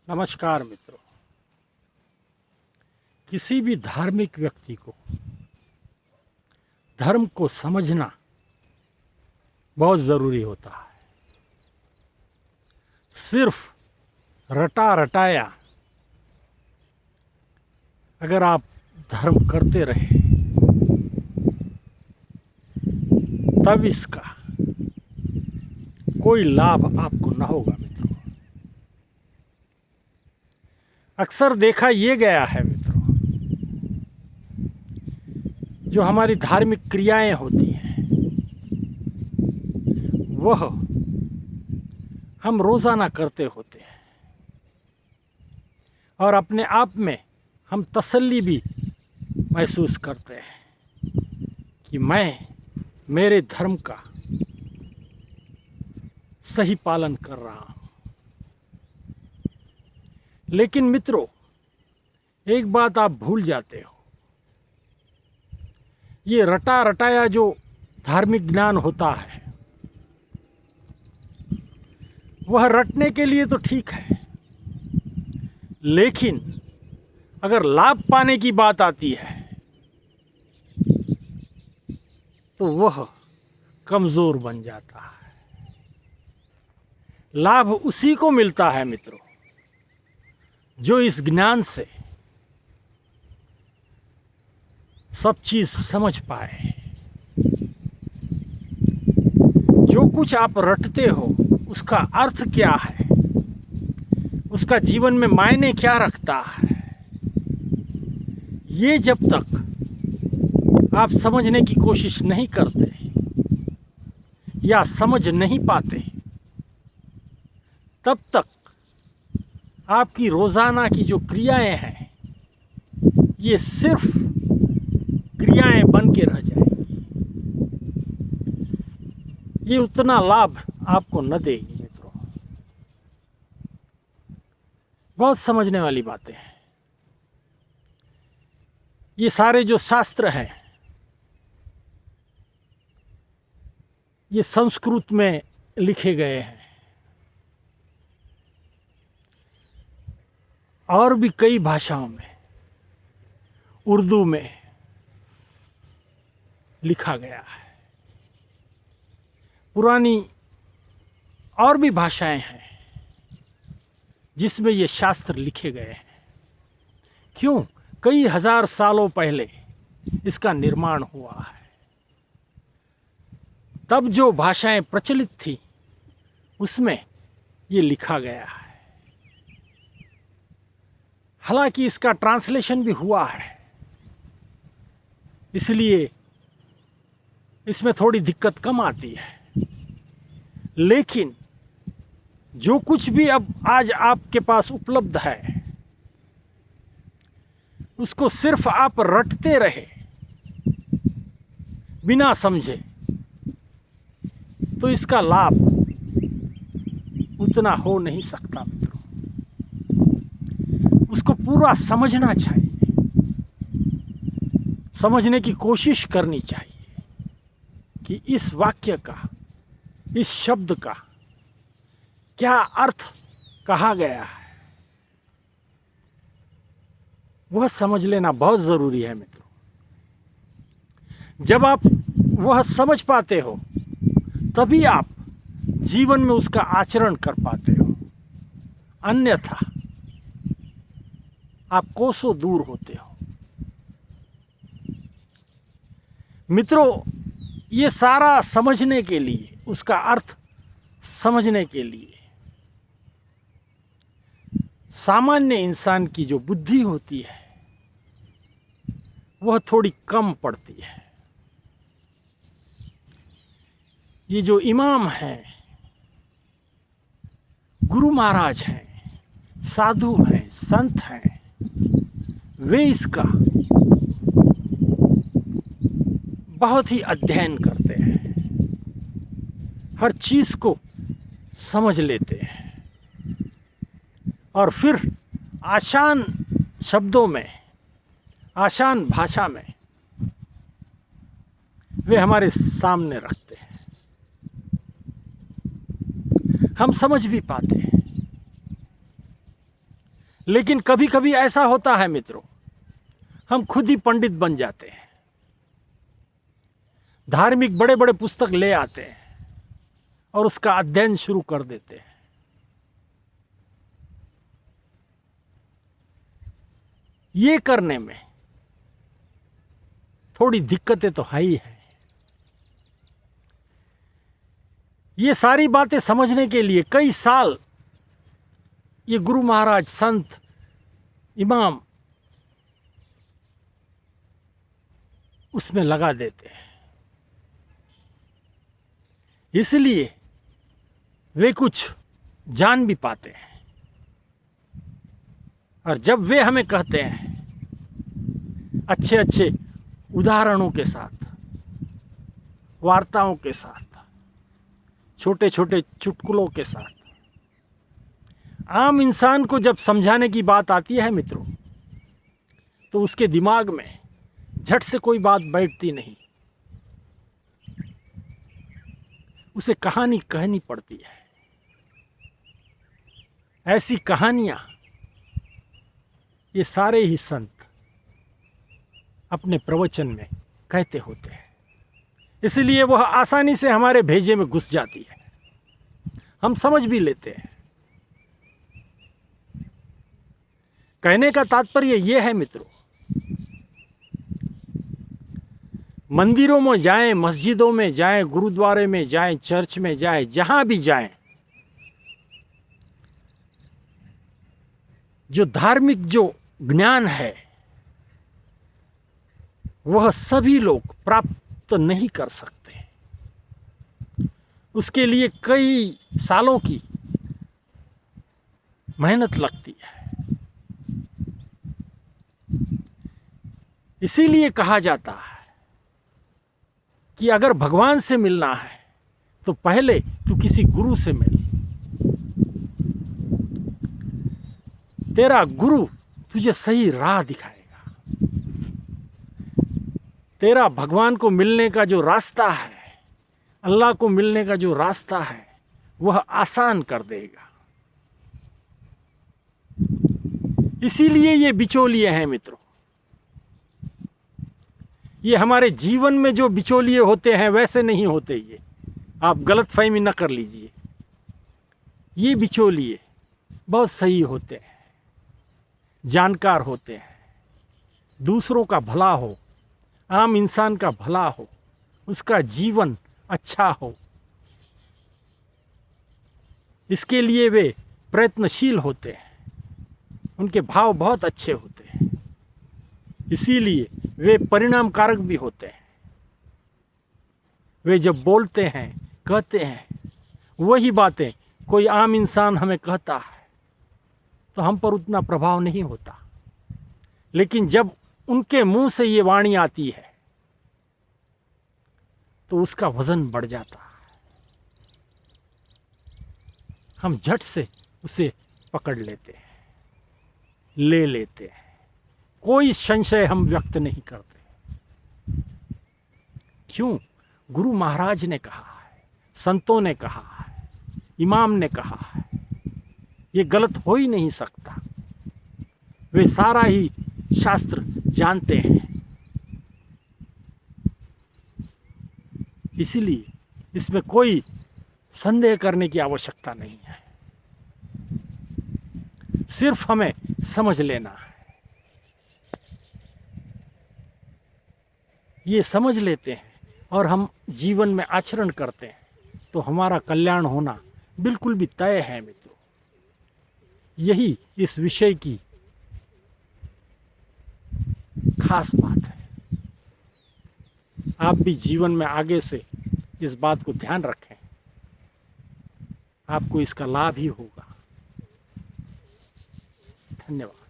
नमस्कार मित्रों। किसी भी धार्मिक व्यक्ति को धर्म को समझना बहुत ज़रूरी होता है। सिर्फ रटा रटाया अगर आप धर्म करते रहे तब इसका कोई लाभ आपको न होगा मित्रों। अक्सर देखा ये गया है मित्रों, जो हमारी धार्मिक क्रियाएं होती हैं वह हम रोज़ाना करते होते हैं और अपने आप में हम तसल्ली भी महसूस करते हैं कि मैं मेरे धर्म का सही पालन कर रहा हूँ। लेकिन मित्रों, एक बात आप भूल जाते हो, ये रटा रटाया जो धार्मिक ज्ञान होता है वह रटने के लिए तो ठीक है, लेकिन अगर लाभ पाने की बात आती है तो वह कमज़ोर बन जाता है। लाभ उसी को मिलता है मित्रों जो इस ज्ञान से सब चीज़ समझ पाए। जो कुछ आप रटते हो उसका अर्थ क्या है, उसका जीवन में मायने क्या रखता है, ये जब तक आप समझने की कोशिश नहीं करते या समझ नहीं पाते तब तक आपकी रोज़ाना की जो क्रियाएं हैं ये सिर्फ क्रियाएं बन के रह जाएंगी। ये उतना लाभ आपको न देगी मित्रों। बहुत समझने वाली बातें हैं। ये सारे जो शास्त्र हैं ये संस्कृत में लिखे गए हैं और भी कई भाषाओं में, उर्दू में लिखा गया है। पुरानी और भी भाषाएं हैं जिसमें ये शास्त्र लिखे गए हैं। क्यों? कई हजार सालों पहले इसका निर्माण हुआ है। तब जो भाषाएं प्रचलित थी उसमें ये लिखा गया है। हालांकि इसका ट्रांसलेशन भी हुआ है, इसलिए इसमें थोड़ी दिक्कत कम आती है। लेकिन जो कुछ भी अब आज आपके पास उपलब्ध है उसको सिर्फ आप रटते रहे बिना समझे तो इसका लाभ उतना हो नहीं सकता मित्रों। उसको पूरा समझना चाहिए, समझने की कोशिश करनी चाहिए कि इस वाक्य का, इस शब्द का क्या अर्थ कहा गया है, वह समझ लेना बहुत ज़रूरी है मित्रों। जब आप वह समझ पाते हो तभी आप जीवन में उसका आचरण कर पाते हो, अन्यथा आप कोसों दूर होते हो। मित्रों, ये सारा समझने के लिए, उसका अर्थ समझने के लिए सामान्य इंसान की जो बुद्धि होती है वह थोड़ी कम पड़ती है। ये जो इमाम हैं, गुरु महाराज हैं, साधु हैं, संत हैं, वे इसका बहुत ही अध्ययन करते हैं, हर चीज़ को समझ लेते हैं और फिर आसान शब्दों में, आसान भाषा में वे हमारे सामने रखते हैं। हम समझ भी पाते हैं। लेकिन कभी कभी ऐसा होता है मित्रों, हम खुद ही पंडित बन जाते हैं, धार्मिक बड़े बड़े पुस्तक ले आते हैं और उसका अध्ययन शुरू कर देते हैं। ये करने में थोड़ी दिक्कतें तो है ही है। ये सारी बातें समझने के लिए कई साल ये गुरु महाराज, संत, इमाम उसमें लगा देते हैं। इसलिए वे कुछ जान भी पाते हैं। और जब वे हमें कहते हैं अच्छे अच्छे उदाहरणों के साथ, वार्ताओं के साथ, छोटे छोटे चुटकुलों के साथ, आम इंसान को जब समझाने की बात आती है मित्रों, तो उसके दिमाग में झट से कोई बात बैठती नहीं, उसे कहानी कहनी पड़ती है। ऐसी कहानियां ये सारे ही संत अपने प्रवचन में कहते होते हैं। इसलिए वह आसानी से हमारे भेजे में घुस जाती है, हम समझ भी लेते हैं। कहने का तात्पर्य यह है मित्रों, मंदिरों में जाएं, मस्जिदों में जाएं, गुरुद्वारे में जाएं, चर्च में जाएं, जहां भी जाएं, जो धार्मिक जो ज्ञान है वह सभी लोग प्राप्त नहीं कर सकते। उसके लिए कई सालों की मेहनत लगती है। इसीलिए कहा जाता है कि अगर भगवान से मिलना है तो पहले तू किसी गुरु से मिल। तेरा गुरु तुझे सही राह दिखाएगा। तेरा भगवान को मिलने का जो रास्ता है, अल्लाह को मिलने का जो रास्ता है, वह आसान कर देगा। इसीलिए ये बिचौलिए हैं मित्रों। ये हमारे जीवन में जो बिचौलिए होते हैं वैसे नहीं होते। ये आप गलतफहमी न कर लीजिए। ये बिचौलिए बहुत सही होते हैं, जानकार होते हैं। दूसरों का भला हो, आम इंसान का भला हो, उसका जीवन अच्छा हो, इसके लिए वे प्रयत्नशील होते हैं। उनके भाव बहुत अच्छे होते हैं, इसीलिए वे परिणाम कारक भी होते हैं। वे जब बोलते हैं, कहते हैं, वही बातें कोई आम इंसान हमें कहता है तो हम पर उतना प्रभाव नहीं होता। लेकिन जब उनके मुंह से ये वाणी आती है तो उसका वजन बढ़ जाता है। हम झट से उसे पकड़ लेते हैं, ले लेते हैं, कोई संशय हम व्यक्त नहीं करते। क्यों? गुरु महाराज ने कहा है, संतों ने कहा है, इमाम ने कहा है, ये गलत हो ही नहीं सकता। वे सारा ही शास्त्र जानते हैं। इसलिए इसमें कोई संदेह करने की आवश्यकता नहीं है। सिर्फ हमें समझ लेना है। ये समझ लेते हैं और हम जीवन में आचरण करते हैं तो हमारा कल्याण होना बिल्कुल भी तय है मित्रों। यही इस विषय की खास बात है। आप भी जीवन में आगे से इस बात को ध्यान रखें, आपको इसका लाभ ही होगा। धन्यवाद।